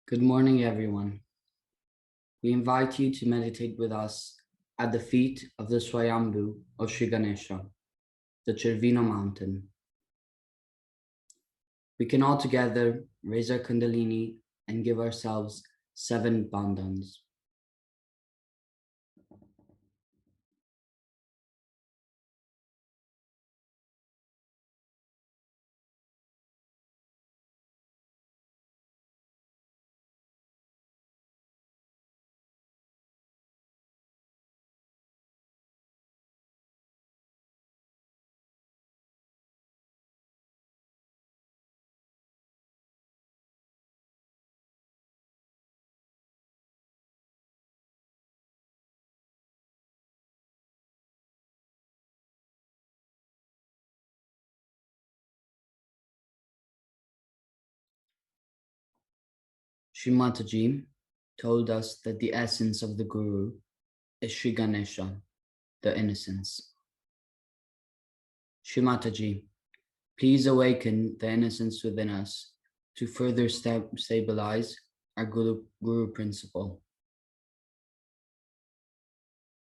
Good morning, everyone. We invite you to meditate with us at the feet of the Swayambhu of Sri Ganesha, the Cervino mountain. We can all together raise our Kundalini and give ourselves 7 bandhans. Shri Mataji told us that the essence of the Guru is Sri Ganesha, the innocence. Shri Mataji, please awaken the innocence within us to further stabilize our Guru principle.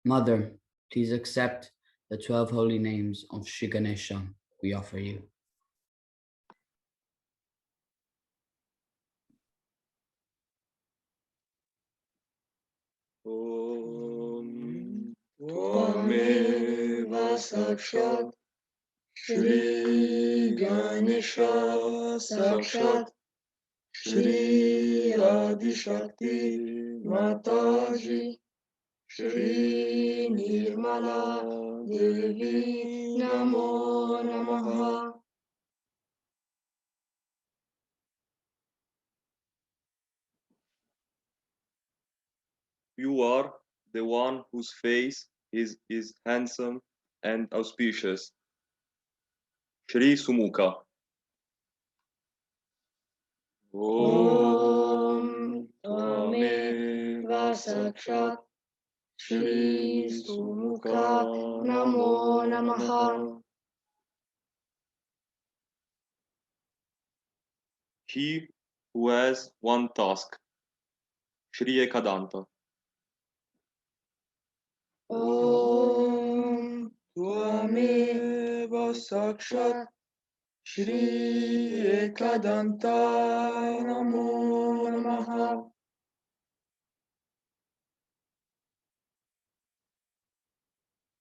Mother, please accept the 12 holy names of Sri Ganesha we offer you. Om Tvameva Sakshat Shri Ganesha Sakshat Shri Adi Shakti Mataji Shri Nirmala Devi Namo Namaha. You are the one whose face is handsome and auspicious. Shri Sumukha. Om Tvameva Sakshat Shri Sumukha Namo Namaha. He who has one task. Shri Ekadanta. Om Tvameva Sakshat Shri Ekadanta Namo Namaha.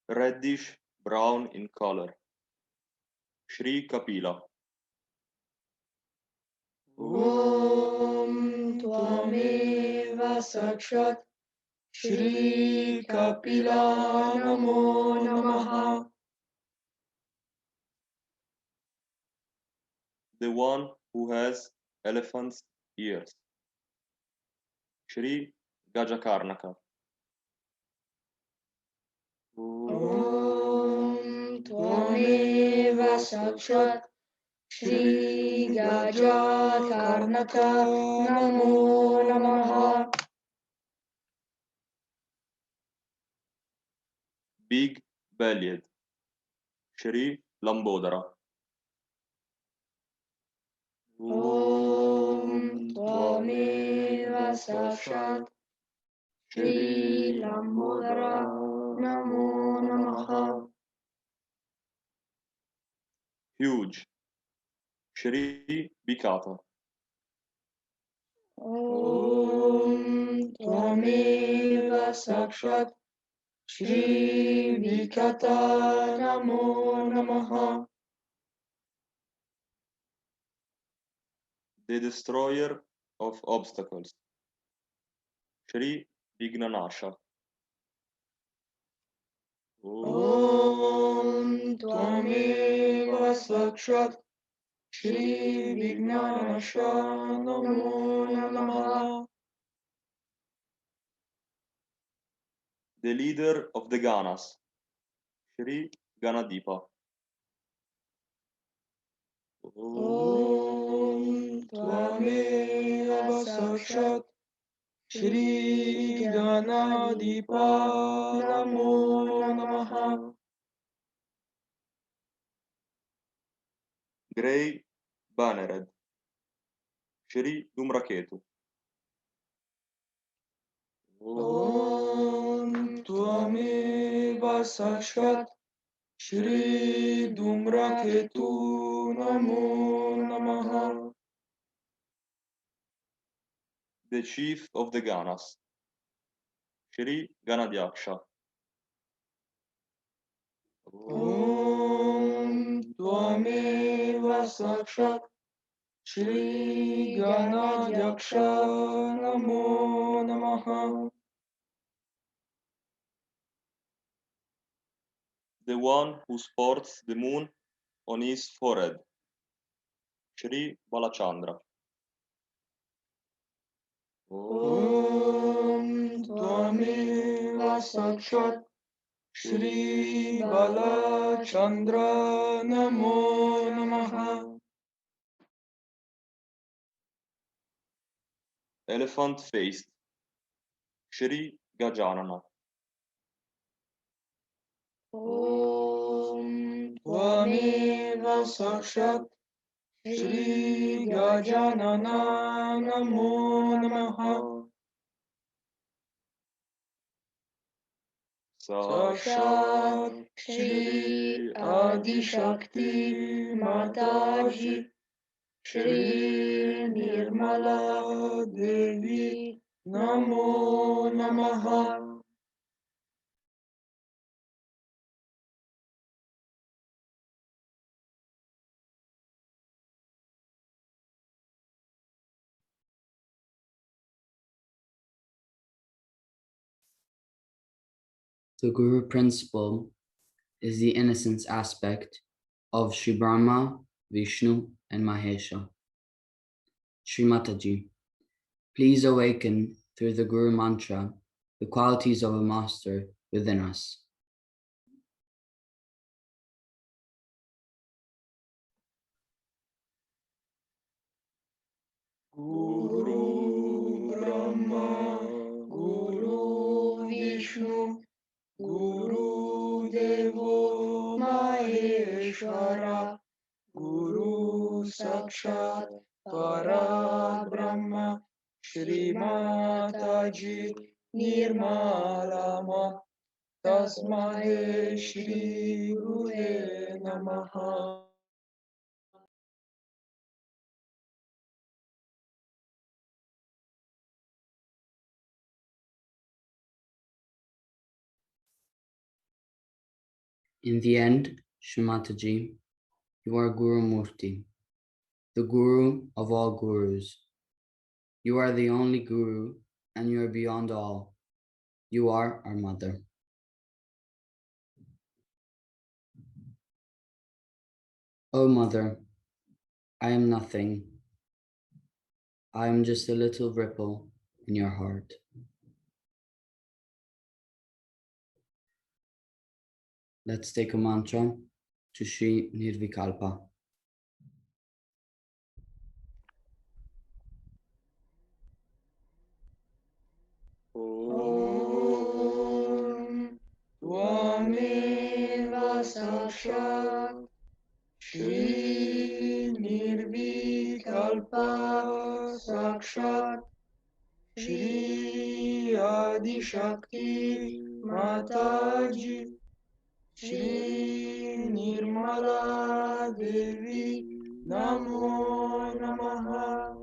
Reddish brown in color. Shri Kapila. Om Tvameva Sakshat Shri Kapila Namo Namaha. The one who has elephant's ears. Shri Gajakarnaka. Om Tvameva Sakshat Shri Gajakarnaka Namo Namaha. Big bellied. Shri Lambodara. Om Tvameva Sakshat Shri Lambodara Namo Namaha. Huge. Shri Vikata. Om Tvameva Sakshat Shri Vikata Namo Namaha. The destroyer of obstacles. Shri Vignanasha. Om Tvameva Sakshat Shri Vignanasha Namo Namaha. The leader of the Ganas. Shri Ganadipa. Om Tvameva Sakshat Shri Ganadipa Namo Namaha. Grey Banneret. Shri Dhumraketu. ॐ त्वमेव साक्षात् श्री धूम्रकेतु नमो नमः. The chief of the Ganas, Shri Ganadyaksha. ॐ त्वमेव साक्षात् श्री गणाध्यक्ष नमो नमः. The one who sports the moon on his forehead, Shri Balachandra. ॐ त्वमेव साक्षात् श्री बालचन्द्र नमो नमः. Elephant faced, Shri Gajanana. ॐ त्वमेव साक्षात् श्री गजानन नमो नमः. साक्षात् श्री आदिशक्ति माताजी श्री निर्मला देवी नमो नमः. The Guru principle is the innocence aspect of Sri Brahma, Vishnu, and Mahesha. Sri Mataji, please awaken through the Guru mantra the qualities of a master within us. Guru Brahma, Guru Vishnu, Guru Devo Maheshwara, Guru Sakshat Parabrahma, Shri Mataji Nirmalama, Tasmahe Shri Gurave Namaha. In the end, Sri Mataji, you are Guru Murti, the Guru of all Gurus. You are the only Guru and you are beyond all. You are our mother. Oh mother, I am nothing. I am just a little ripple in your heart. Let's take a mantra to Sri Nirvikalpa. Om Tvameva Sakshat Shri Nirvikalpa Sakshat Shri Adi Shakti Mataji Shri Nirmala Devi Namo Namaha.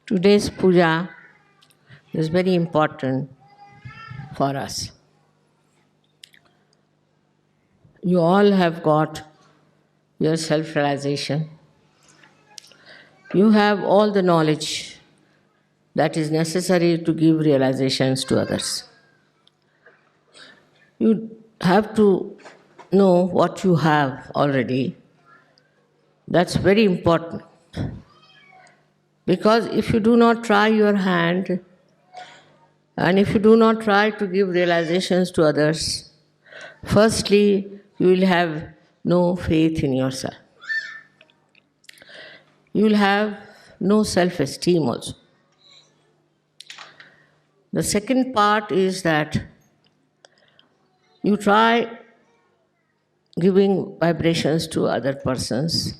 Today's puja is very important for us. You all have got your self realization. You have all the knowledge that is necessary to give realizations to others. You have to know what you have already. That's very important. Because if you do not try your hand, and if you do not try to give realizations to others, firstly, you will have no faith in yourself. You will have no self esteem also. The second part is that you try giving vibrations to other persons,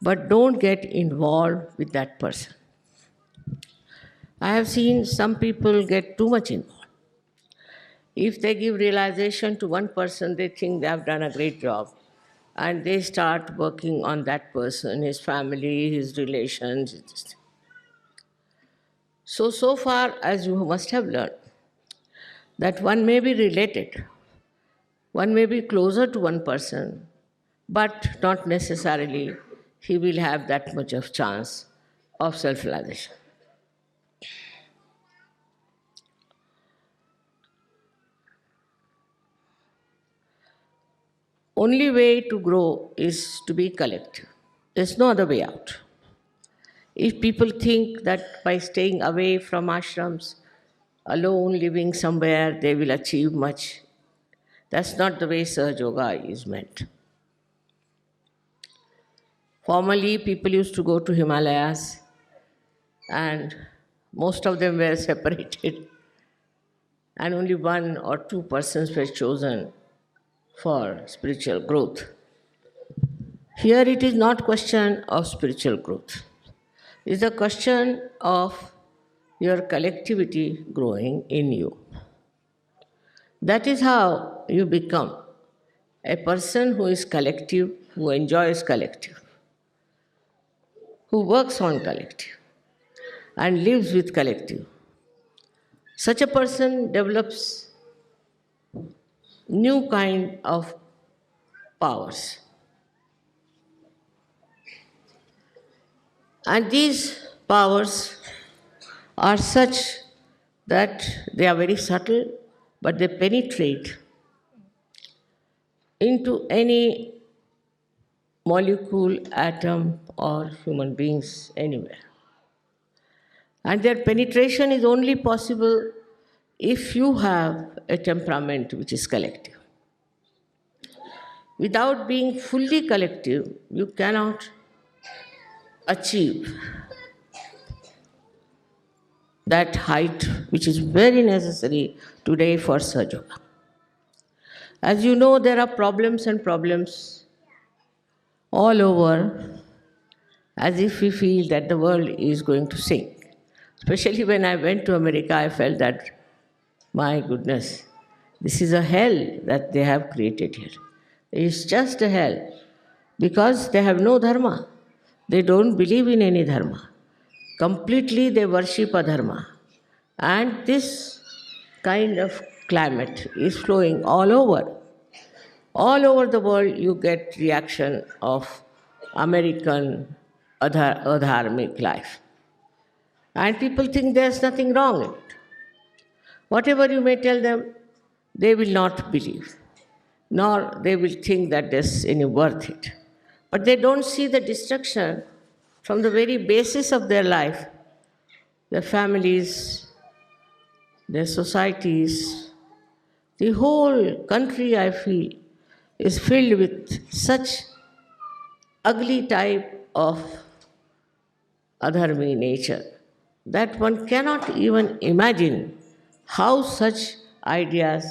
but don't get involved with that person. I have seen some people get too much involved. If they give realization to one person, they think they have done a great job. And they start working on that person, his family, his relations. So far as you must have learned, that one may be related, one may be closer to one person, but not necessarily he will have that much of chance of self-realization. Only way to grow is to be collective. There's no other way out. If people think that by staying away from ashrams, alone living somewhere, they will achieve much, that's not the way Sahaja Yoga is meant. Formerly, people used to go to Himalayas, and most of them were separated, and only one or two persons were chosen for spiritual growth. Here it is not question of spiritual growth. It's a question of your collectivity growing in you. That is how you become a person who is collective, who enjoys collective, who works on collective, and lives with collective. Such a person develops new kind of powers. And these powers are such that they are very subtle, but they penetrate into any molecule, atom, or human beings anywhere. And their penetration is only possible if you have a temperament which is collective. Without being fully collective, you cannot achieve that height which is very necessary today for Sahaja Yoga. As you know, there are problems and problems all over, as if we feel that the world is going to sink. Especially when I went to America, I felt that, my goodness, this is a hell that they have created here. It's just a hell because they have no dharma. They don't believe in any dharma. Completely they worship adharma. And this kind of climate is flowing all over. All over the world you get reaction of American adharmic life. And people think there's nothing wrong in it. Whatever you may tell them, they will not believe, nor they will think that there's any worth it. But they don't see the destruction from the very basis of their life, their families, their societies. The whole country, I feel, is filled with such ugly type of adharmi nature that one cannot even imagine how such ideas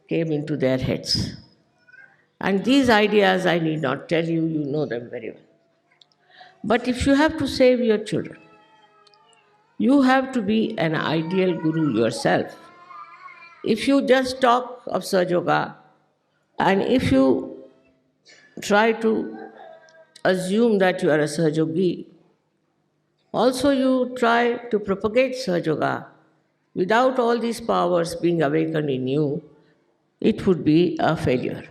came into their heads. And these ideas, I need not tell you, you know them very well. But if you have to save your children, you have to be an ideal guru yourself. If you just talk of Sahaja Yoga, and if you try to assume that you are a Sahaja Yogi, also you try to propagate Sahaja Yoga without all these powers being awakened in you, it would be a failure.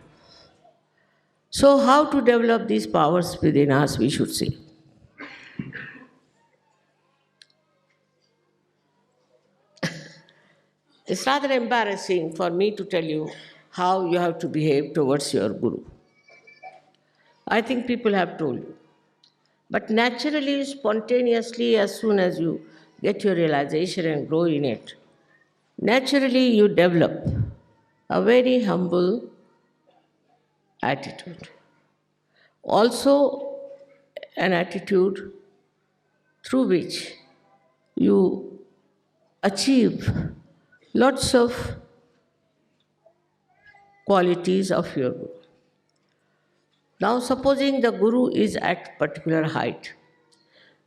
So how to develop these powers within us, we should see. It's rather embarrassing for me to tell you how you have to behave towards your guru. I think people have told you. But naturally, spontaneously, as soon as you get your realization and grow in it, naturally you develop a very humble attitude. Also, an attitude through which you achieve lots of qualities of your guru. Now, supposing the guru is at particular height,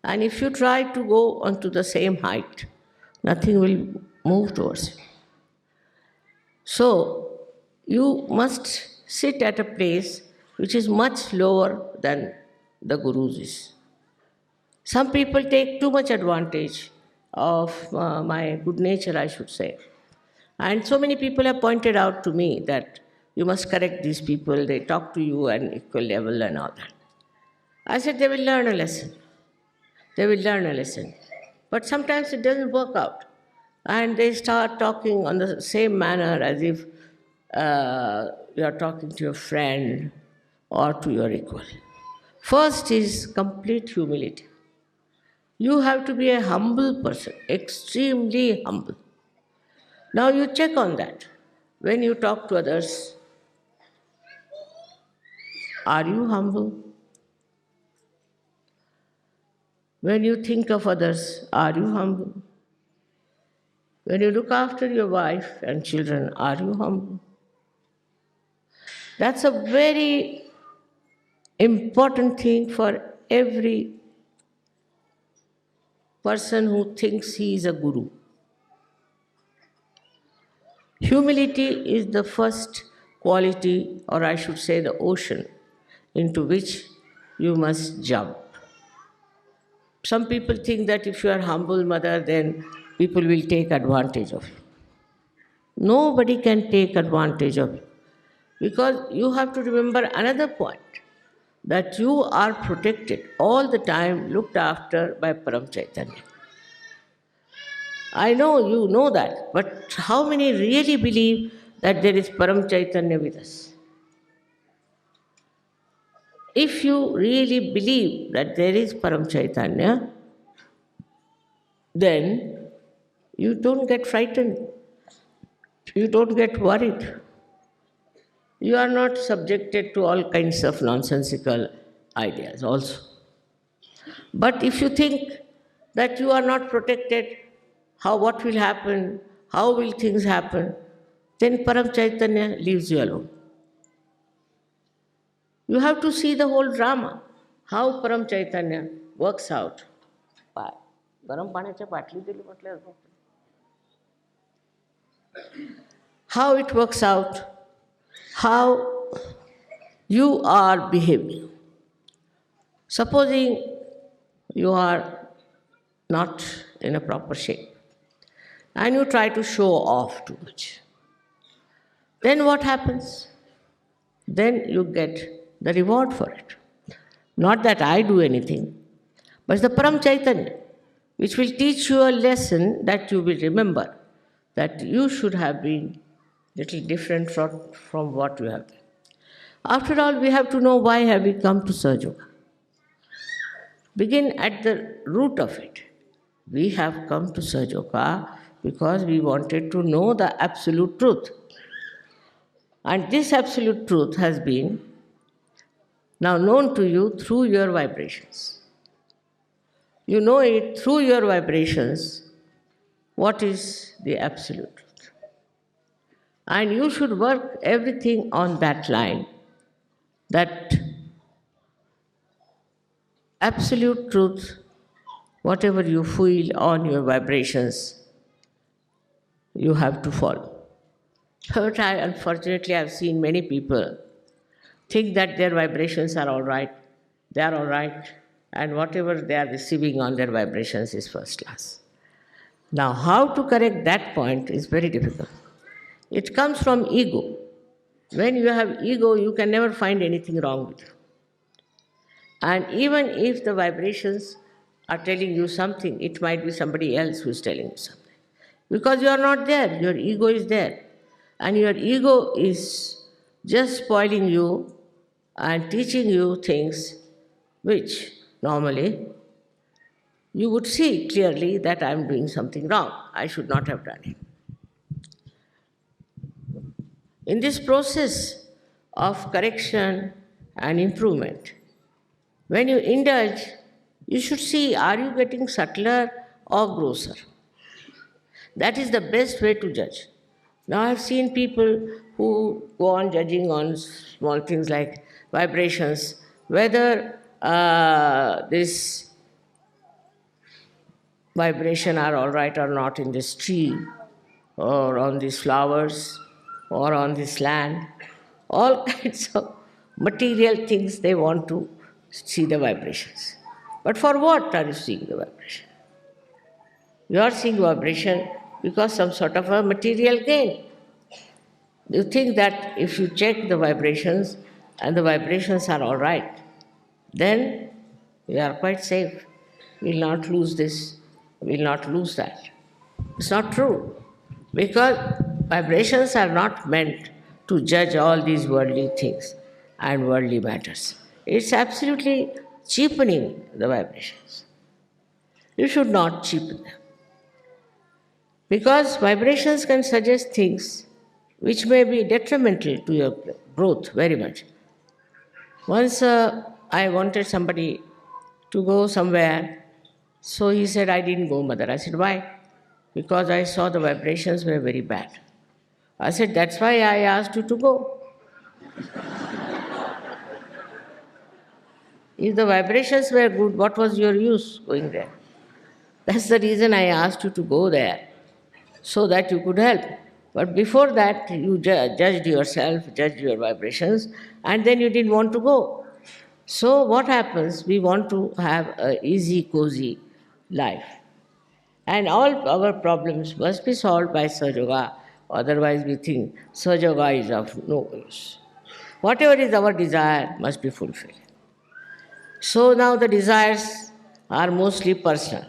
and if you try to go onto the same height, nothing will move towards you. So, you must sit at a place which is much lower than the guru's is. Some people take too much advantage of my good nature, I should say. And so many people have pointed out to me that you must correct these people, they talk to you at an equal level and all that. I said they will learn a lesson. They will learn a lesson. But sometimes it doesn't work out. And they start talking on the same manner as if you are talking to your friend or to your equal. First is complete humility. You have to be a humble person, extremely humble. Now you check on that. When you talk to others, are you humble? When you think of others, are you humble? When you look after your wife and children, are you humble? That's a very important thing for every person who thinks he is a guru. Humility is the first quality, or I should say, the ocean into which you must jump. Some people think that if you are humble, mother, then people will take advantage of you. Nobody can take advantage of you because you have to remember another point that you are protected all the time, looked after by Param Chaitanya. I know you know that, but how many really believe that there is Param Chaitanya with us? If you really believe that there is Param Chaitanya, then you don't get frightened, you don't get worried. You are not subjected to all kinds of nonsensical ideas also. But if you think that you are not protected, what will happen, how will things happen, then Param Chaitanya leaves you alone. You have to see the whole drama, how Param Chaitanya works out. How it works out, how you are behaving. Supposing you are not in a proper shape and you try to show off too much, then what happens? Then you get the reward for it. Not that I do anything, but it's the Param Chaitanya, which will teach you a lesson that you will remember, that you should have been little different from what you have been. After all, we have to know why have we come to Sahaja Yoga. Begin at the root of it. We have come to Sahaja Yoga because we wanted to know the absolute truth. And this absolute truth has been now known to you through your vibrations. You know it through your vibrations, what is the absolute truth. And you should work everything on that line, that absolute truth, whatever you feel on your vibrations, you have to follow. But unfortunately, I've seen many people think that their vibrations are all right, they are all right, and whatever they are receiving on their vibrations is first class. Now, how to correct that point is very difficult. It comes from ego. When you have ego, you can never find anything wrong with you. And even if the vibrations are telling you something, it might be somebody else who is telling you something. Because you are not there, your ego is there. And your ego is just spoiling you and teaching you things which normally you would see clearly that I am doing something wrong. I should not have done it. In this process of correction and improvement, when you indulge, you should see, are you getting subtler or grosser? That is the best way to judge. Now I've seen people who go on judging on small things like vibrations, whether this vibration are all right or not in this tree, or on these flowers, or on this land. All kinds of material things they want to see the vibrations. But for what are you seeing the vibration? You are seeing vibration because some sort of a material gain. You think that if you check the vibrations and the vibrations are all right, then we are quite safe. We will not lose this, we will not lose that. It's not true. Because vibrations are not meant to judge all these worldly things and worldly matters. It's absolutely cheapening the vibrations. You should not cheapen them. Because vibrations can suggest things which may be detrimental to your growth very much. Once I wanted somebody to go somewhere, so he said, I didn't go, mother. I said, why? Because I saw the vibrations were very bad. I said, that's why I asked you to go. If the vibrations were good, what was your use going there? That's the reason I asked you to go there, so that you could help. But before that, you judged yourself, judged your vibrations, and then you didn't want to go. So what happens? We want to have an easy, cozy life. And all our problems must be solved by Sahaja. Otherwise, we think Sahaja is of no use. Whatever is our desire must be fulfilled. So now the desires are mostly personal.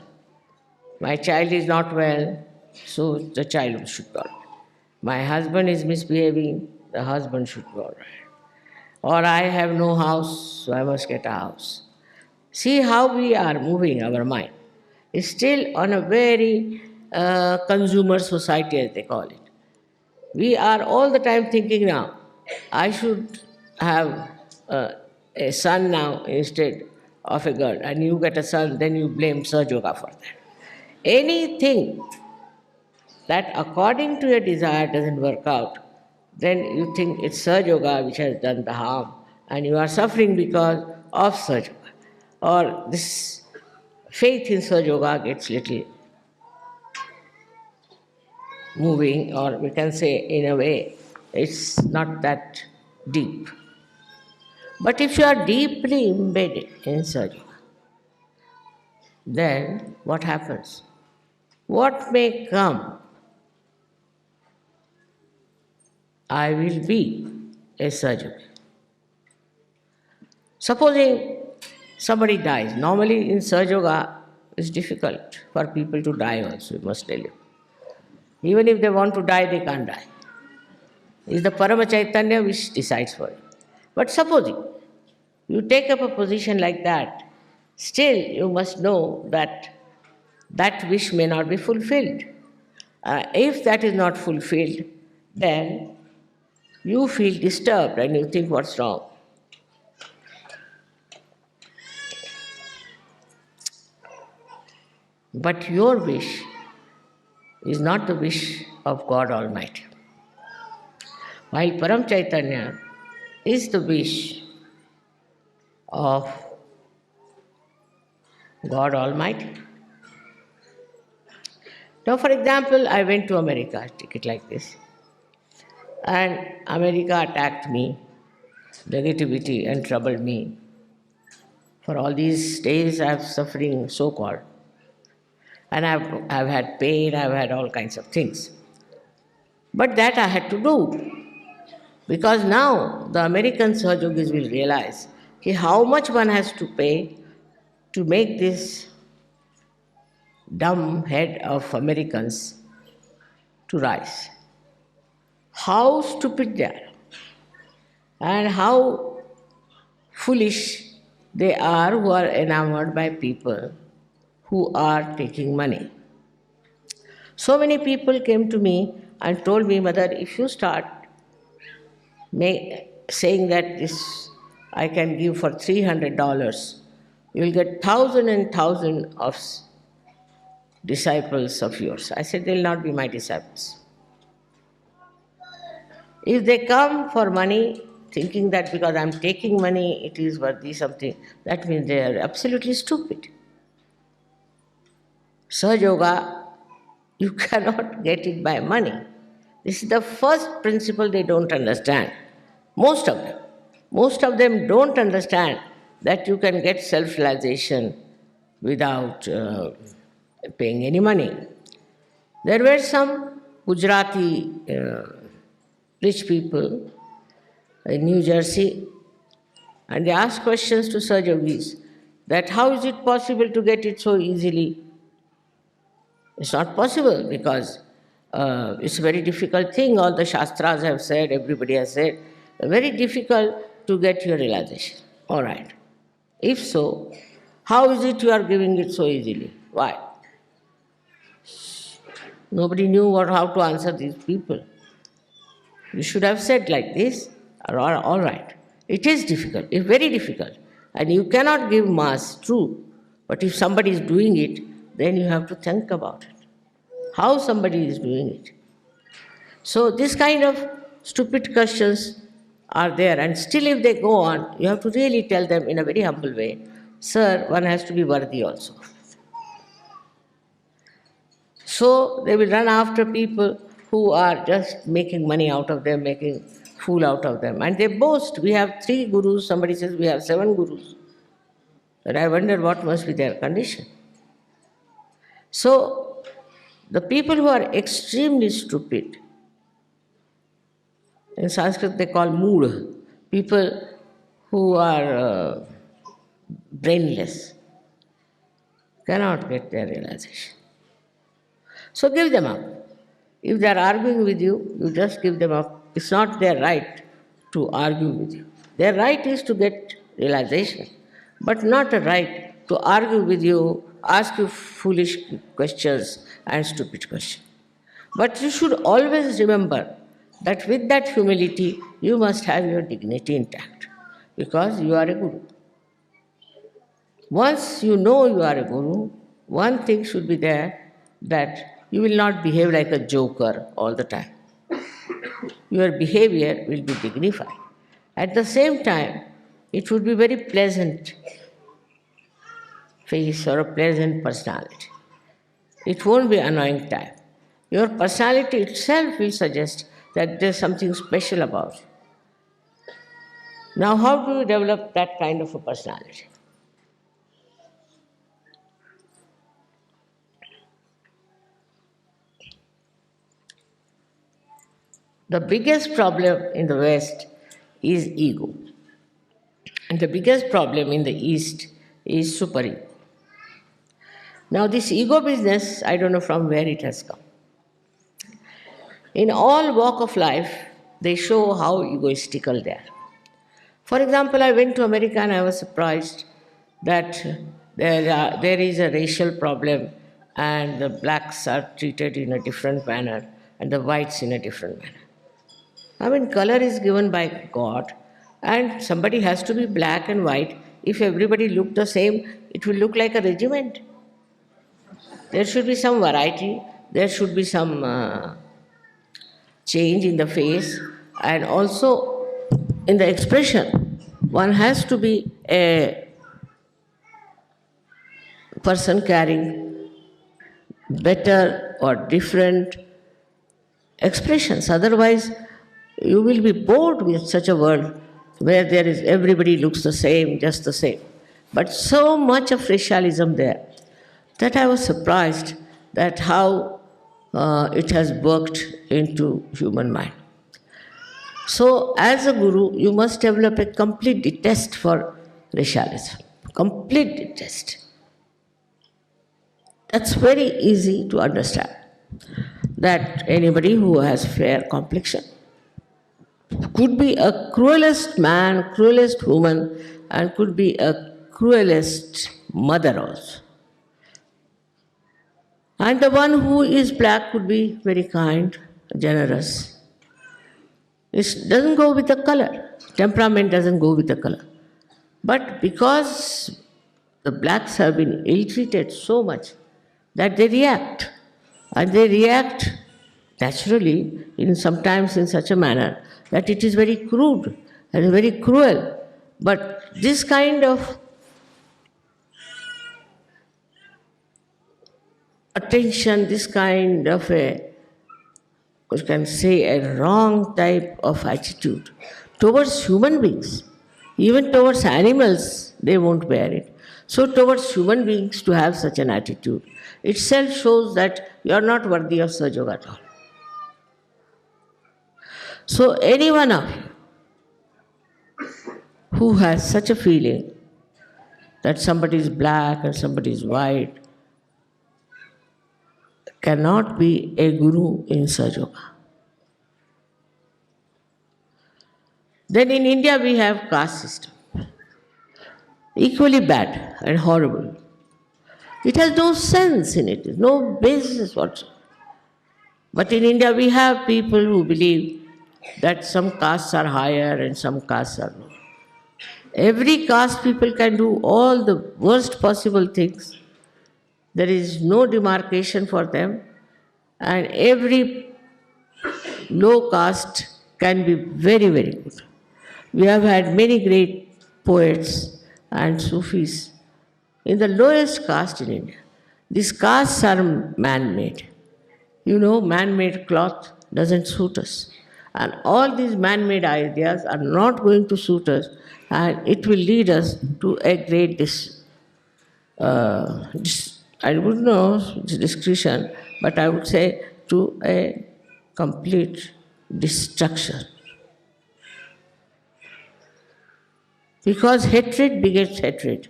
My child is not well, so the child should be all right. My husband is misbehaving, the husband should be all right. Or I have no house, so I must get a house. See how we are moving our mind. It's still on a very consumer society, as they call it. We are all the time thinking now, I should have a son now instead of a girl, and you get a son, then you blame Sahaja Yoga for that. Anything that according to your desire doesn't work out, then you think it's Sahaja Yoga which has done the harm, and you are suffering because of Sahaja Yoga. Or this faith in Sahaja Yoga gets little moving, or we can say in a way, it's not that deep. But if you are deeply embedded in Sahaja Yoga, then what happens? What may come, I will be a Sahaja Yogi. Supposing somebody dies. Normally in Sahaja Yoga, it's difficult for people to die also, I must tell you. Even if they want to die, they can't die. It's the Parama Chaitanya which decides for you. But supposing you take up a position like that, still you must know that that wish may not be fulfilled. If that is not fulfilled, then you feel disturbed and you think, what's wrong? But your wish is not the wish of God Almighty. While Param Chaitanya is the wish of God Almighty. Now, for example, I went to America, take it like this, and America attacked me, negativity, and troubled me. For all these days, I have suffering, so-called. And I've had pain, I've had all kinds of things. But that I had to do. Because now the American Sahaja Yogis will realize how much one has to pay to make this dumb head of Americans to rise. How stupid they are, and how foolish they are who are enamored by people who are taking money. So many people came to me and told me, Mother, if you start saying that this I can give for $300, you'll get thousand and thousand of disciples of yours. I said, they'll not be my disciples. If they come for money, thinking that because I'm taking money, it is worthy something, that means they are absolutely stupid. Sahaja Yoga, you cannot get it by money. This is the first principle they don't understand. Most of them. Most of them don't understand that you can get self-realization without paying any money. There were some Gujarati rich people in New Jersey, and they asked questions to Sahaja Yogis that how is it possible to get it so easily? It's not possible because it's a very difficult thing. All the Shastras have said, everybody has said, very difficult to get your realization. All right. If so, how is it you are giving it so easily? Why? Nobody knew how to answer these people. You should have said like this, all right. It is difficult, it's very difficult. And you cannot give mass, true. But if somebody is doing it, then you have to think about it. How somebody is doing it. So this kind of stupid questions are there, and still if they go on, you have to really tell them in a very humble way, sir, one has to be worthy also. So they will run after people who are just making money out of them, making fool out of them. And they boast, we have 3 gurus, somebody says we have 7 gurus. But I wonder what must be their condition. So, the people who are extremely stupid, in Sanskrit they call mood, people who are brainless, cannot get their realization. So give them up. If they are arguing with you, you just give them up. It's not their right to argue with you. Their right is to get realization, but not a right to argue with you, ask you foolish questions and stupid questions. But you should always remember that with that humility, you must have your dignity intact, because you are a guru. Once you know you are a guru, one thing should be there, that you will not behave like a joker all the time. Your behavior will be dignified. At the same time, it would be very pleasant face or a pleasant personality. It won't be annoying type. Your personality itself will suggest that there's something special about you. Now, how do you develop that kind of a personality? The biggest problem in the West is ego. And the biggest problem in the East is superego. Now, this ego business, I don't know from where it has come. In all walk of life, they show how egoistical they are. For example, I went to America and I was surprised that there is a racial problem and the blacks are treated in a different manner and the whites in a different manner. I mean, color is given by God, and somebody has to be black and white. If everybody looked the same, it will look like a regiment. There should be some variety, there should be some change in the face, and also in the expression. One has to be a person carrying better or different expressions. Otherwise, you will be bored with such a world where there is everybody looks the same, just the same. But so much of racialism there that I was surprised that how it has worked into human mind. So, as a guru, you must develop a complete detest for racialism. Complete detest. That's very easy to understand. That anybody who has fair complexion could be a cruelest man, cruelest woman, and could be a cruelest mother also. And the one who is black could be very kind, generous. It doesn't go with the color. Temperament doesn't go with the color. But because the blacks have been ill-treated so much that they react. And they react naturally, sometimes in such a manner that it is very crude and very cruel. But this kind of attention, this kind of you can say a wrong type of attitude towards human beings, even towards animals, they won't bear it. So towards human beings to have such an attitude itself shows that you are not worthy of Sahaja at all. So any one of you who has such a feeling that somebody is black and somebody is white cannot be a guru in Sahaja. Then in India we have caste system, equally bad and horrible. It has no sense in it, no basis whatsoever. But in India we have people who believe that some castes are higher and some castes are lower. Every caste people can do all the worst possible things. There is no demarcation for them, and every low caste can be very, very good. We have had many great poets and Sufis in the lowest caste in India. These castes are man-made. You know, man-made cloth, doesn't suit us. And all these man-made ideas are not going to suit us, and it will lead us to a great I wouldn't know discretion, but I would say to a complete destruction. Because hatred begets hatred,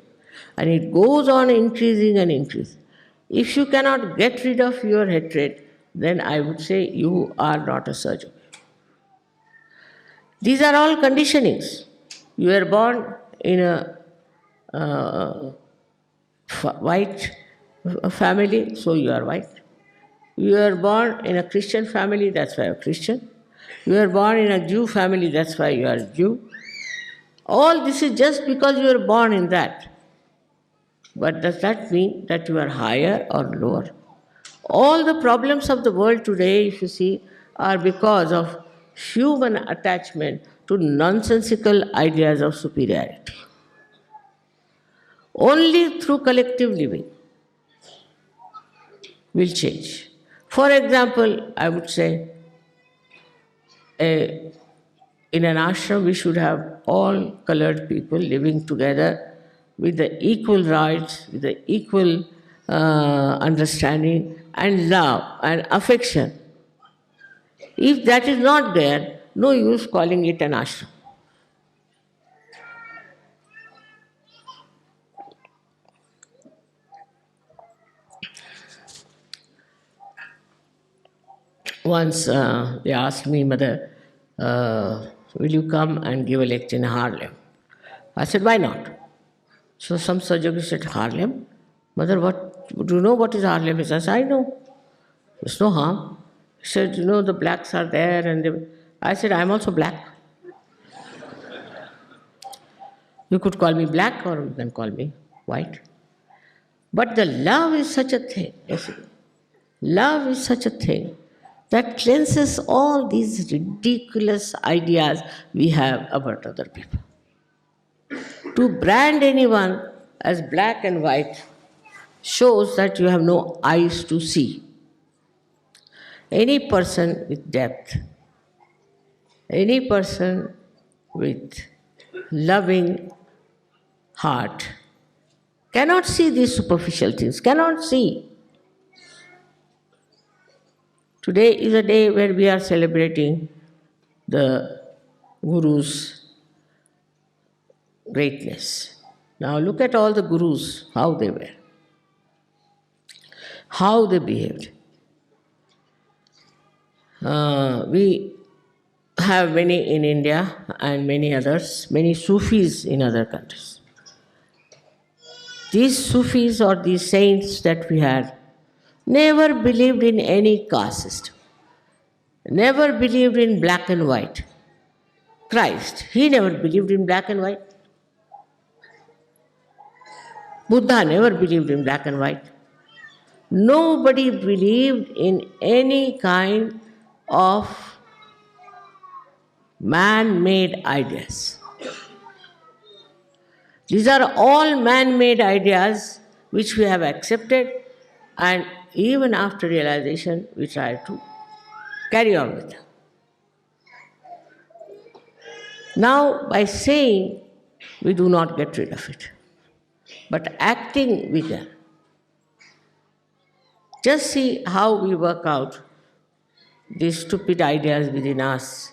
and it goes on increasing and increasing. If you cannot get rid of your hatred, then I would say you are not a surgeon. These are all conditionings. You were born in a white family, so you are white. You are born in a Christian family, that's why you are Christian. You are born in a Jew family, that's why you are Jew. All this is just because you are born in that. But does that mean that you are higher or lower? All the problems of the world today, if you see, are because of human attachment to nonsensical ideas of superiority. Only through collective living will change. For example, I would say, in an ashram, we should have all colored people living together with the equal rights, with the equal understanding and love and affection. If that is not there, no use calling it an ashram. Once they asked me, Mother, will you come and give a lecture in Harlem? I said, why not? So some Sahaja said, Harlem? Mother, do you know what is Harlem? I said, I know. There's no harm. He said, the blacks are there. And I said, I'm also black. You could call me black or you can call me white. But the love is such a thing. Love is such a thing that cleanses all these ridiculous ideas we have about other people. To brand anyone as black and white shows that you have no eyes to see. Any person with depth, any person with loving heart cannot see these superficial things, cannot see. Today is a day where we are celebrating the Guru's greatness. Now look at all the Gurus, how they were, how they behaved. We have many in India and many others, many Sufis in other countries. These Sufis or these saints that we had never believed in any caste system, never believed in black and white. Christ, he never believed in black and white. Buddha never believed in black and white. Nobody believed in any kind of man-made ideas. These are all man-made ideas which we have accepted, and even after realization, we try to carry on with them. Now, by saying, we do not get rid of it, but acting we can. Just see how we work out these stupid ideas within us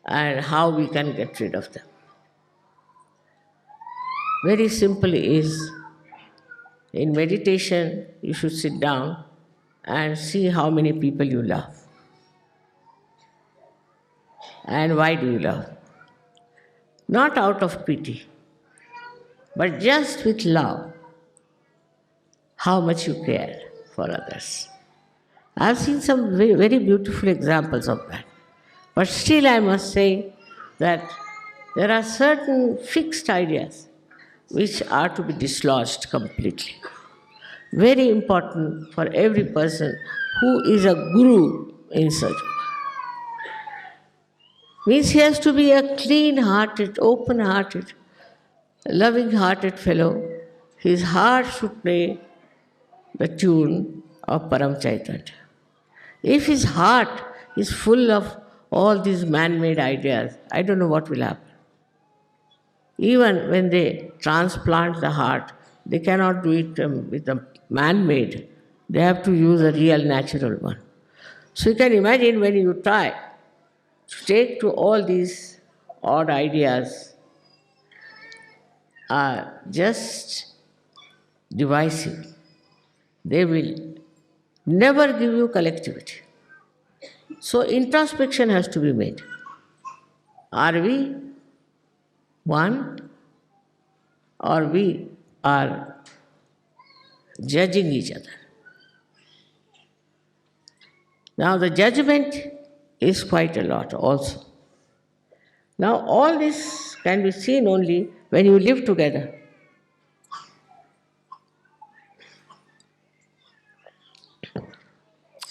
and how we can get rid of them. Very simply is, in meditation, you should sit down and see how many people you love. And why do you love? Not out of pity, but just with love, how much you care for others. I have seen some very, very beautiful examples of that. But still I must say that there are certain fixed ideas which are to be dislodged completely. Very important for every person who is a guru in surgery. Means he has to be a clean-hearted, open-hearted, loving-hearted fellow. His heart should play the tune of Param Chaitanya. If his heart is full of all these man-made ideas, I don't know what will happen. Even when they transplant the heart, they cannot do it with a man-made. They have to use a real natural one. So you can imagine when you try to take to all these odd ideas are just divisive. They will never give you collectivity. So introspection has to be made. Are we one, or we are judging each other? Now the judgment is quite a lot also. Now all this can be seen only when you live together.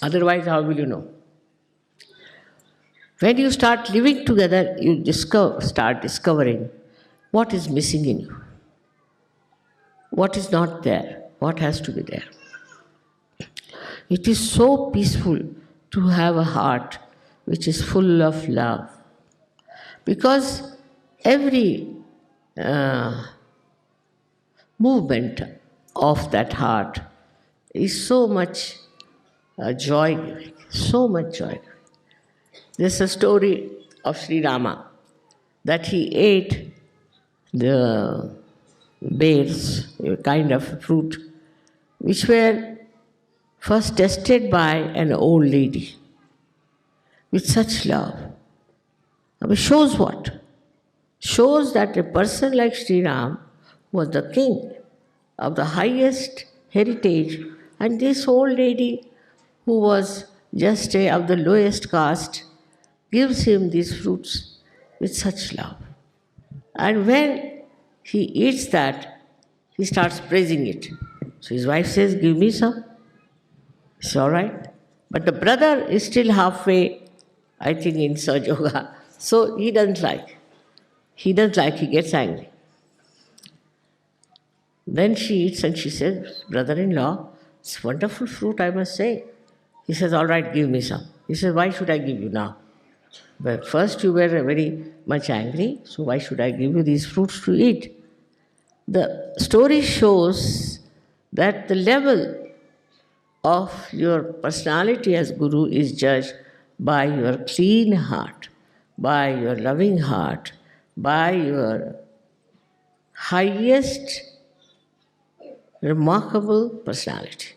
Otherwise, how will you know? When you start living together, you start discovering what is missing in you, what is not there, what has to be there. It is so peaceful to have a heart which is full of love, because every movement of that heart is so much joy-giving, so much joy-giving. There's a story of Sri Rama that he ate the bears, a kind of fruit, which were first tested by an old lady with such love. I mean, shows what? Shows that a person like Sri Ram was the king of the highest heritage, and this old lady who was just of the lowest caste gives him these fruits with such love. And when he eats that, he starts praising it. So his wife says, "Give me some." It's all right. But the brother is still halfway, I think, in Sahaja Yoga. So he doesn't like. He gets angry. Then she eats and she says, "Brother-in-law, it's wonderful fruit, I must say." He says, "All right, give me some." He says, "Why should I give you now? But first you were very much angry, so why should I give you these fruits to eat?" The story shows that the level of your personality as Guru is judged by your clean heart, by your loving heart, by your highest remarkable personality.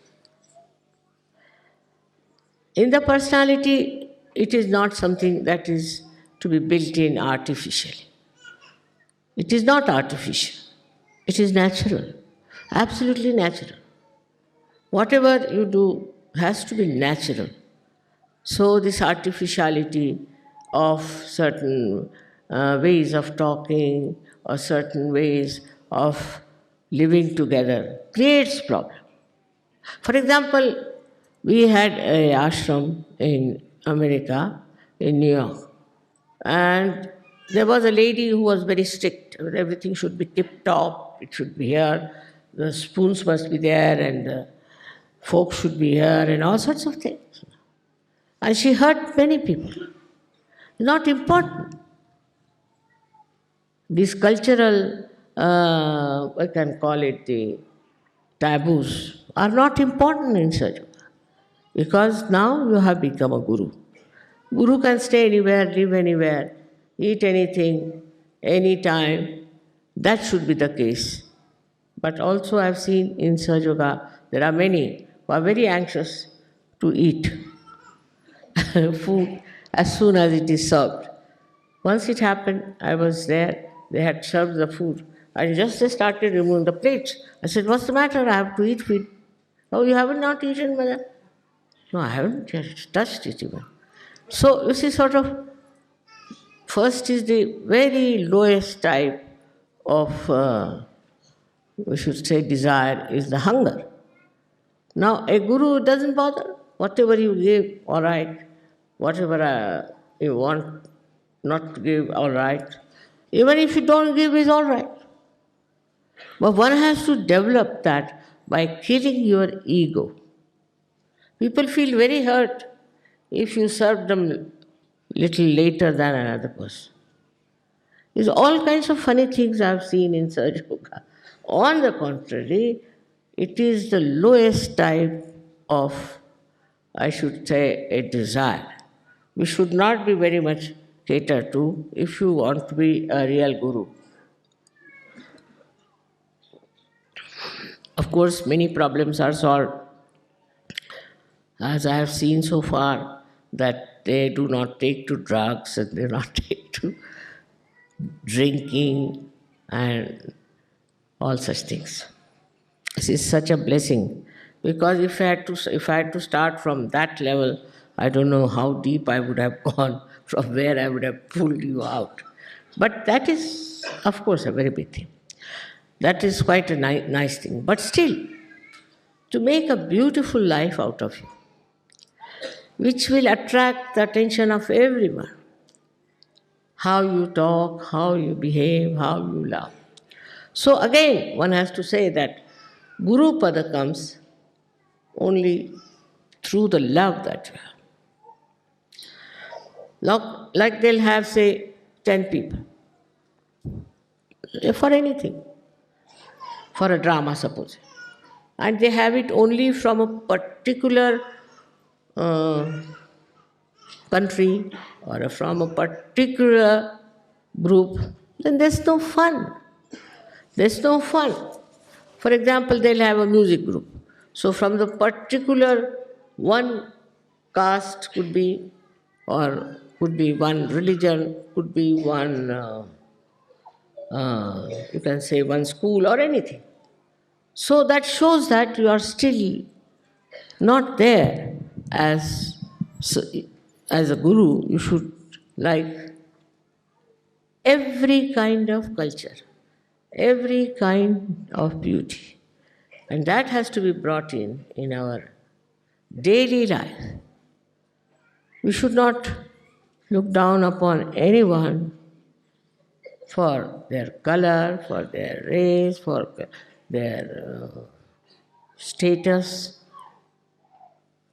In the personality, it is not something that is to be built in artificially. It is not artificial. It is natural, absolutely natural. Whatever you do has to be natural. So this artificiality of certain ways of talking or certain ways of living together creates problem. For example, we had an ashram in America, in New York, and there was a lady who was very strict. Everything should be tip-top, it should be here, the spoons must be there, and the fork should be here, and all sorts of things. And she hurt many people. Not important. These cultural, I can call it the taboos, are not important in Sahaja Yoga, because now you have become a guru. Guru can stay anywhere, live anywhere, eat anything, anytime. That should be the case. But also I've seen in Sahaja Yoga, there are many who are very anxious to eat food as soon as it is served. Once it happened, I was there, they had served the food, and just they started removing the plates. I said, "What's the matter? I have to eat food." "Oh, you haven't not eaten, mother?" "No, I haven't just touched it even." So, you see, sort of, first is the very lowest type of, we should say, desire is the hunger. Now, a guru doesn't bother. Whatever you give, all right. Whatever you want not to give, all right. Even if you don't give, is all right. But one has to develop that by killing your ego. People feel very hurt if you serve them little later than another person. There's all kinds of funny things I've seen in Sahaja Yoga. On the contrary, it is the lowest type of, I should say, a desire. We should not be very much catered to if you want to be a real guru. Of course, many problems are solved, as I have seen so far, that they do not take to drugs and they do not take to drinking and all such things. This is such a blessing, because if I had to start from that level, I don't know how deep I would have gone, from where I would have pulled you out. But that is, of course, a very big thing. That is quite a nice thing. But still, to make a beautiful life out of you, which will attract the attention of everyone. How you talk, how you behave, how you love. So again, one has to say that Guru Pada comes only through the love that you have. Like they'll have, say, 10 people. For anything. For a drama, suppose. And they have it only from a particular country or from a particular group, then there's no fun. There's no fun. For example, they'll have a music group. So from the particular one caste could be, or could be one religion, could be one, you can say one school or anything. So that shows that you are still not there as a guru. You should like every kind of culture, every kind of beauty. And that has to be brought in our daily life. We should not look down upon anyone for their color, for their race, for their status,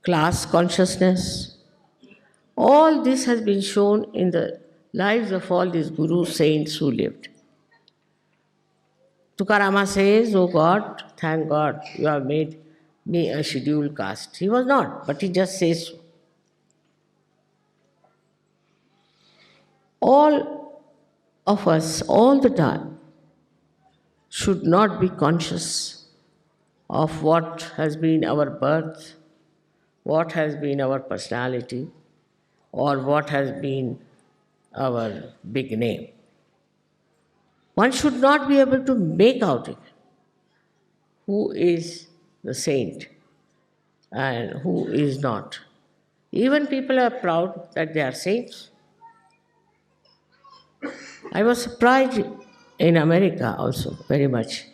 class consciousness. All this has been shown in the lives of all these guru saints who lived. Tukarama says, "Oh God, thank God, you have made me a scheduled caste." He was not, but he just says so. All of us, all the time, should not be conscious of what has been our birth, what has been our personality, or what has been our big name. One should not be able to make out it who is the saint and who is not. Even people are proud that they are saints. I was surprised in America also very much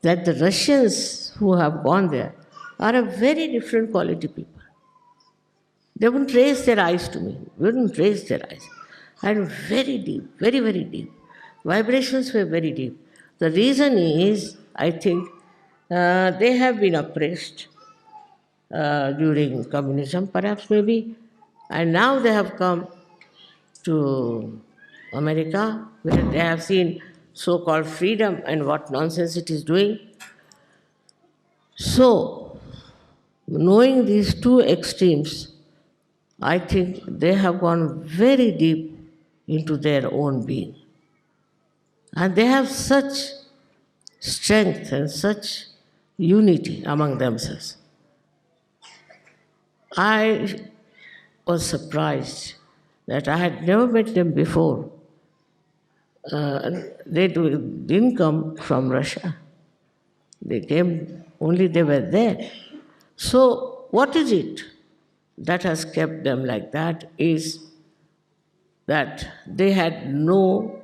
that the Russians who have gone there are a very different quality people. They wouldn't raise their eyes to me, wouldn't raise their eyes. And very deep, very, very deep. Vibrations were very deep. The reason is, I think, they have been oppressed during communism, perhaps, maybe, and now they have come to America, where they have seen so-called freedom and what nonsense it is doing. So, knowing these two extremes, I think they have gone very deep into their own being. And they have such strength and such unity among themselves. I was surprised that I had never met them before. They didn't come from Russia. They came, only they were there. So, what is it that has kept them like that is that they had no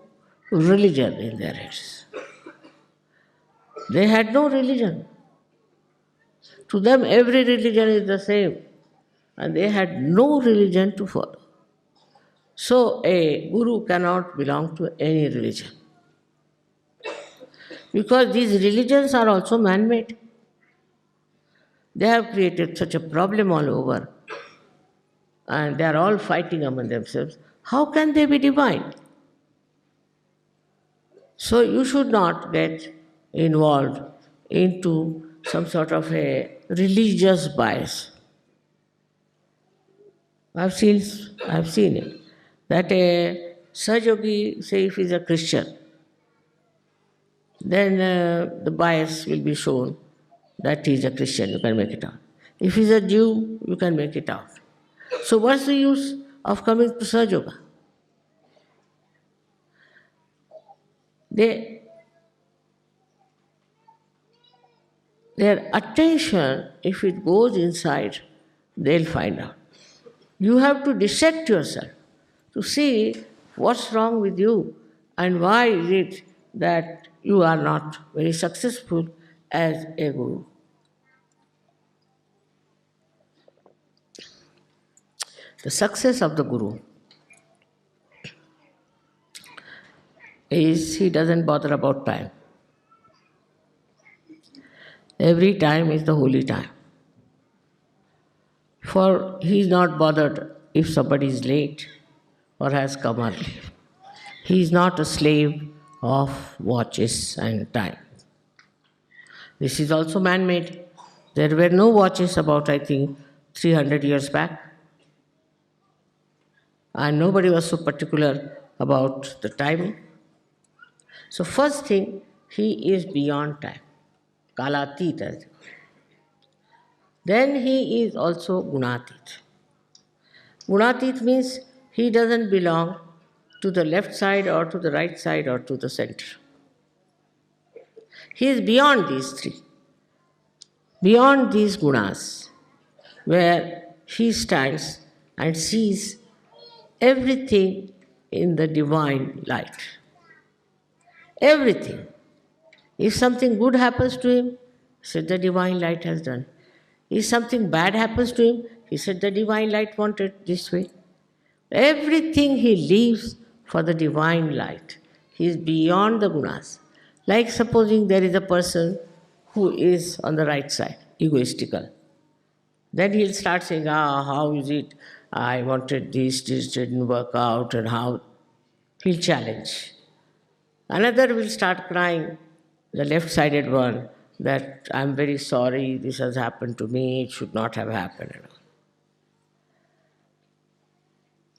religion in their heads. They had no religion. To them, every religion is the same, and they had no religion to follow. So, a guru cannot belong to any religion, because these religions are also man-made. They have created such a problem all over. and they are all fighting among themselves, how can they be divine? So you should not get involved into some sort of a religious bias. I've seen it. That a Sahajogi, say if he's a Christian, then the bias will be shown that he's a Christian, you can make it out. If he's a Jew, you can make it out. So what's the use of coming to Sahajoga? Their attention, if it goes inside, they'll find out. You have to dissect yourself to see what's wrong with you and why is it that you are not very successful as a guru. The success of the guru is he doesn't bother about time. Every time is the holy time. For he is not bothered if somebody is late or has come early. He is not a slave of watches and time. This is also man-made. There were no watches about, I think, 300 years back. And nobody was so particular about the timing. So first thing, he is beyond time. Kalatit. Then he is also Gunatit. Gunatit means he doesn't belong to the left side or to the right side or to the center. He is beyond these three, beyond these gunas, where he stands and sees everything in the divine light. Everything. If something good happens to him, he said the divine light has done. If something bad happens to him, he said the divine light wanted this way. Everything he leaves for the divine light. He is beyond the gunas. Like supposing there is a person who is on the right side, egoistical. Then he'll start saying, how is it? I wanted this didn't work out, and how. He'll challenge. Another will start crying, the left-sided one, that I'm very sorry, this has happened to me, it should not have happened.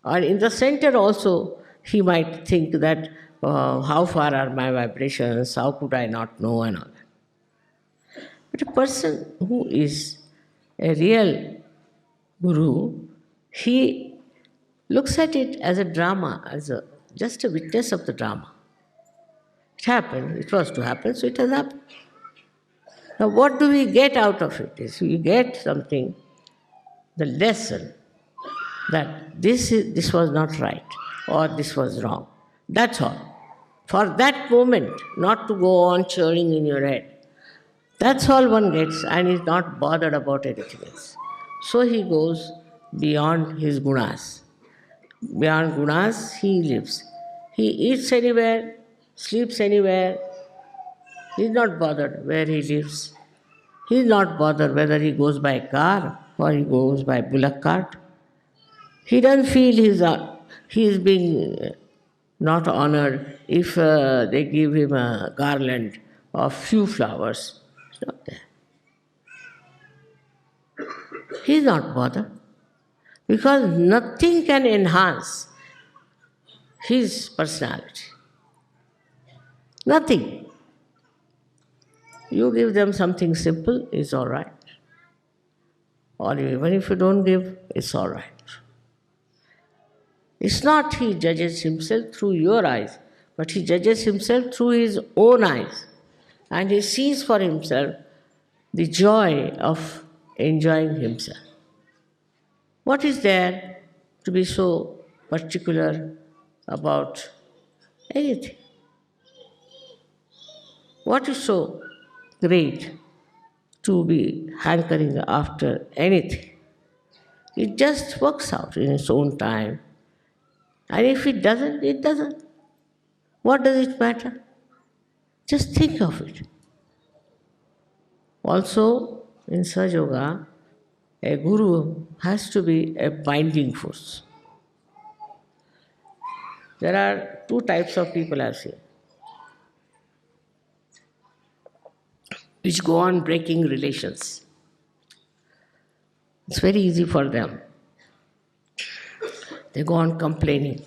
Or in the center also, he might think that, how far are my vibrations, how could I not know, and all that. But a person who is a real guru, he looks at it as a drama, as just a witness of the drama. It happened, it was to happen, so it has happened. Now what do we get out of it? Is we get something, the lesson that this was not right or this was wrong. That's all. For that moment, not to go on churning in your head. That's all one gets and is not bothered about anything else. So he goes beyond his gunas. Beyond gunas, he lives. He eats anywhere, sleeps anywhere. He is not bothered where he lives. He is not bothered whether he goes by car or he goes by bullock cart. He doesn't feel he is being not honored if they give him a garland of few flowers. It's not there. He is not bothered because nothing can enhance his personality. Nothing. You give them something simple, it's all right. Or even if you don't give, it's all right. It's not he judges himself through your eyes, but he judges himself through his own eyes. And he sees for himself the joy of enjoying himself. What is there to be so particular about anything? What is so great to be hankering after anything? It just works out in its own time. And if it doesn't, it doesn't. What does it matter? Just think of it. Also, in Sahaja Yoga, a guru has to be a binding force. There are two types of people I've seen, which go on breaking relations. It's very easy for them. They go on complaining.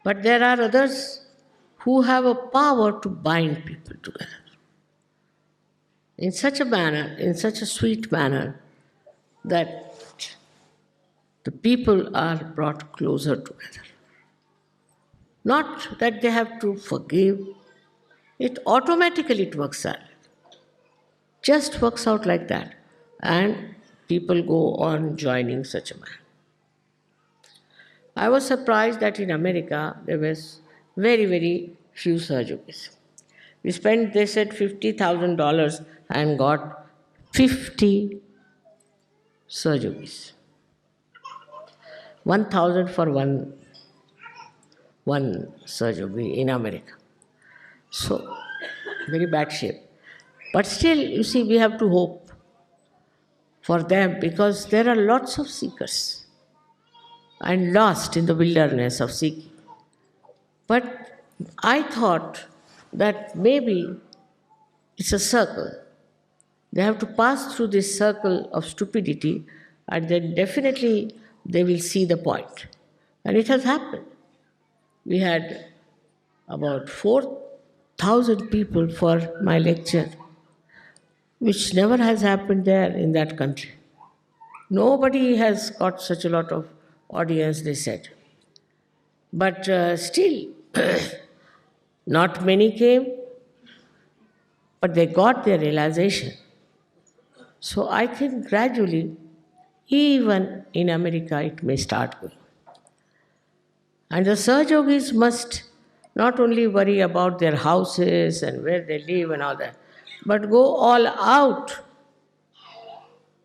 But there are others who have a power to bind people together in such a manner, in such a sweet manner, that the people are brought closer together. Not that they have to forgive, it automatically works out. Just works out like that. And people go on joining such a man. I was surprised that in America there was very, very few Sahajogis. We spent, they said, $50,000 and got 50 Sahajogis. 1,000 for one Sahajogi in America. So, very bad shape. But still, you see, we have to hope for them because there are lots of seekers and lost in the wilderness of seeking. But I thought that maybe it's a circle. They have to pass through this circle of stupidity and then definitely they will see the point. And it has happened. We had about 4,000 people for my lecture, which never has happened there in that country. Nobody has got such a lot of audience, they said. But still, not many came, but they got their realization. So I think gradually, even in America, it may start going. And the Sahajogis must not only worry about their houses and where they live and all that, but go all out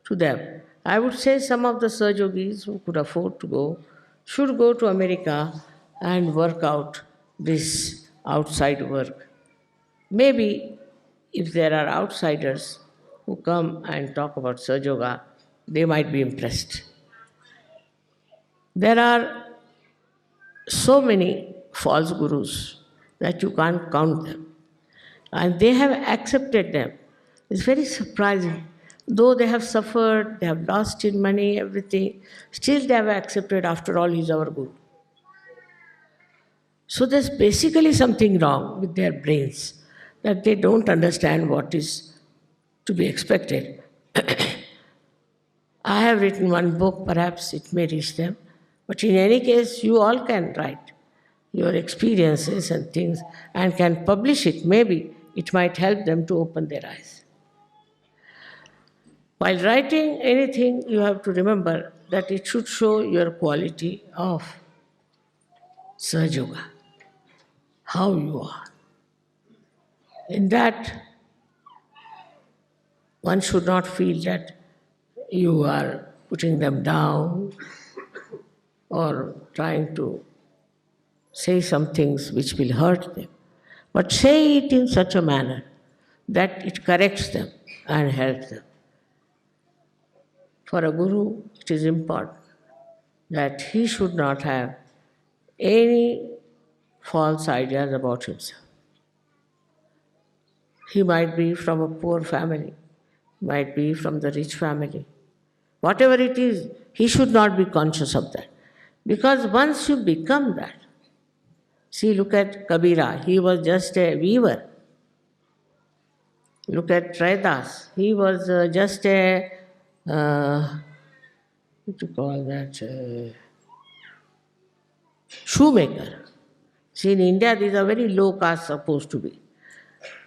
to them. I would say some of the Sahajogis who could afford to go should go to America and work out this outside work. Maybe if there are outsiders who come and talk about Sahaja, they might be impressed. There are so many false gurus that you can't count them. And they have accepted them. It's very surprising. Though they have suffered, they have lost in money, everything, still they have accepted, after all, he's our guru. So there's basically something wrong with their brains, that they don't understand what is to be expected. I have written one book, perhaps it may reach them. But in any case, you all can write your experiences and things and can publish it. Maybe it might help them to open their eyes. While writing anything, you have to remember that it should show your quality of Sahaja, how you are. In that, one should not feel that you are putting them down or trying to say some things which will hurt them. But say it in such a manner that it corrects them and helps them. For a guru, it is important that he should not have any false ideas about himself. He might be from a poor family, might be from the rich family. Whatever it is, he should not be conscious of that. Because once you become that, see, look at Kabira, he was just a weaver. Look at Raidas, he was just a, what do you call that, shoemaker. See, in India, these are very low caste supposed to be.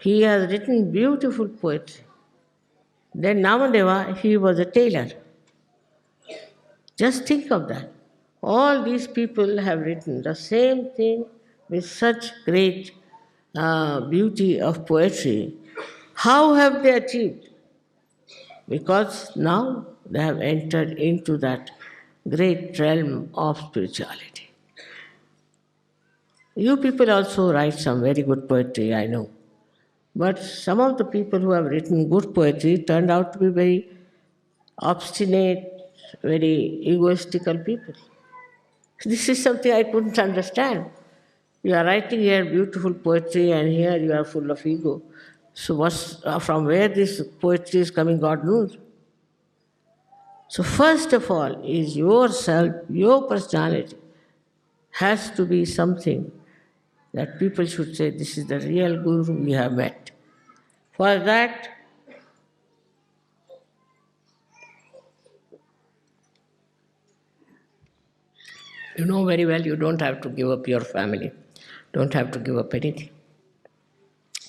He has written beautiful poetry. Then Namadeva, he was a tailor. Just think of that. All these people have written the same thing with such great beauty of poetry. How have they achieved? Because now they have entered into that great realm of spirituality. You people also write some very good poetry, I know. But some of the people who have written good poetry turned out to be very obstinate, very egoistical people. This is something I couldn't understand. You are writing here beautiful poetry, and here you are full of ego. So, from where this poetry is coming, God knows. So, first of all, is yourself, your personality has to be something that people should say, this is the real Guru we have met. For that, you know very well you don't have to give up your family, don't have to give up anything.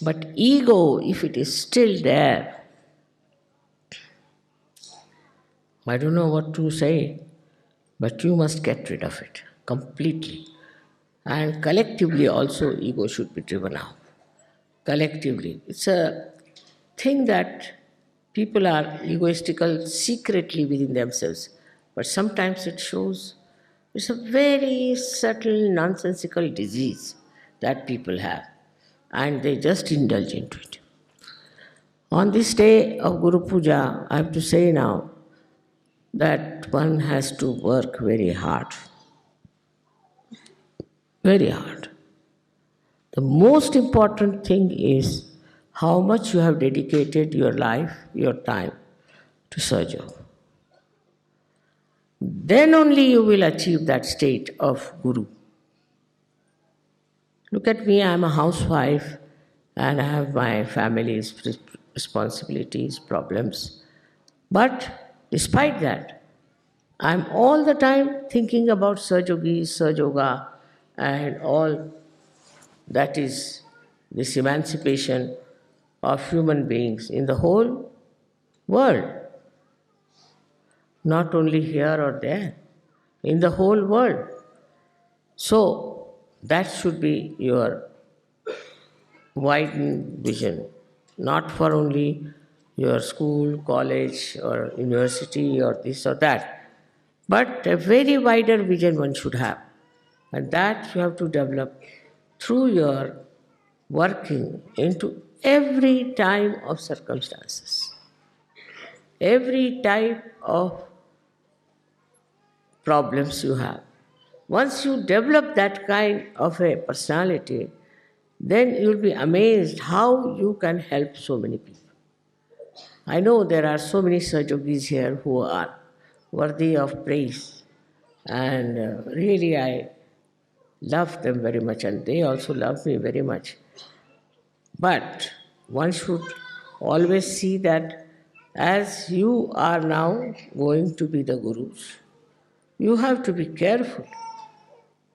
But ego, if it is still there, I don't know what to say, but you must get rid of it completely. And collectively also, ego should be driven out. Collectively. It's a thing that people are egoistical secretly within themselves, but sometimes it shows it's a very subtle, nonsensical disease that people have, and they just indulge into it. On this day of Guru Puja, I have to say now that one has to work very hard. Very hard. The most important thing is how much you have dedicated your life, your time to Sahaja. Then only you will achieve that state of Guru. Look at me, I am a housewife and I have my family's responsibilities, problems. But despite that, I am all the time thinking about Sahajogi, Sahajoga, and all that is this emancipation of human beings in the whole world, not only here or there, in the whole world. So that should be your widened vision, not for only your school, college, or university, or this or that, but a very wider vision one should have. And that you have to develop through your working into every time of circumstances, every type of problems you have. Once you develop that kind of a personality, then you'll be amazed how you can help so many people. I know there are so many Sahajogis here who are worthy of praise, and really I love them very much, and they also love me very much. But one should always see that as you are now going to be the Gurus, you have to be careful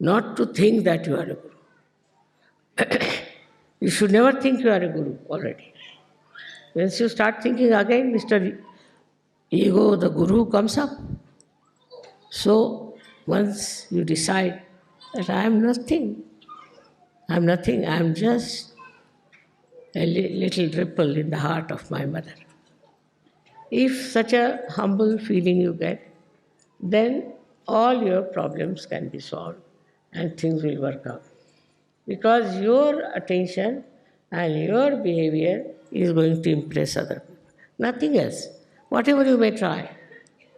not to think that you are a Guru. You should never think you are a Guru already. Once you start thinking again, Mr. Ego, the Guru comes up. So once you decide that I am nothing, I am just a little ripple in the heart of my mother. If such a humble feeling you get, then all your problems can be solved and things will work out. Because your attention and your behavior is going to impress other people. Nothing else. Whatever you may try,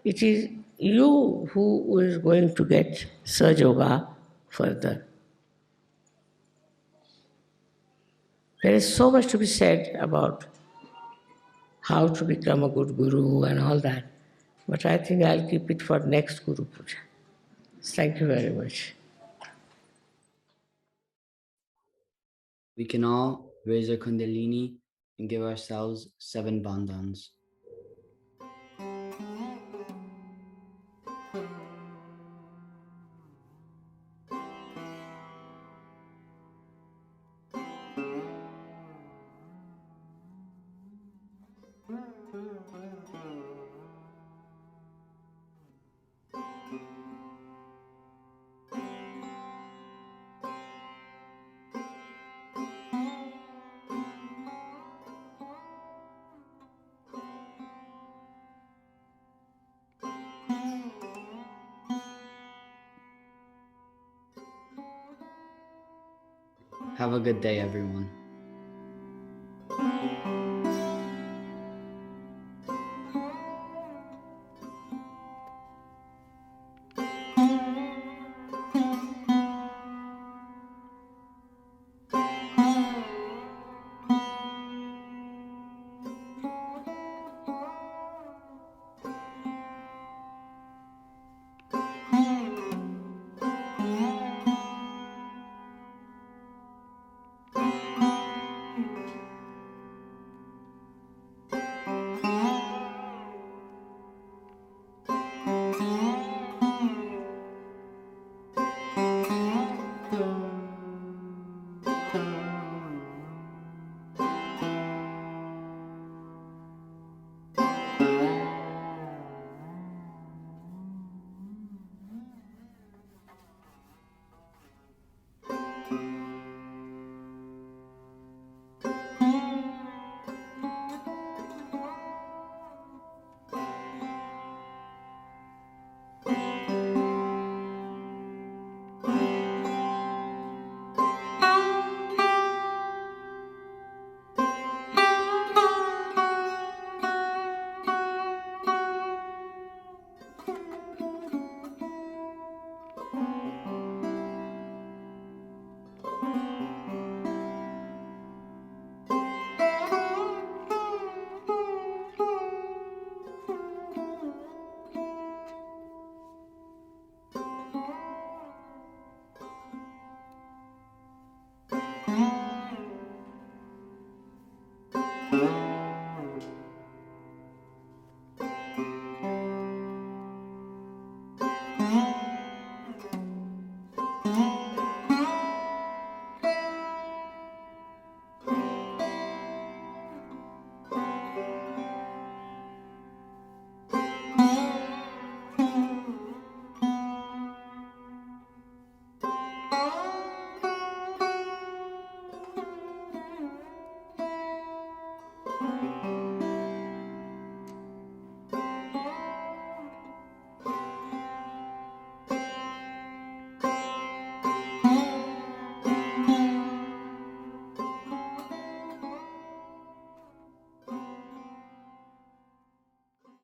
it is you who is going to get Sahaja Yoga further. There is so much to be said about how to become a good guru and all that. But I think I'll keep it for next Guru Puja. Thank you very much. We can all raise our Kundalini and give ourselves 7 bandhans. Have a good day, everyone.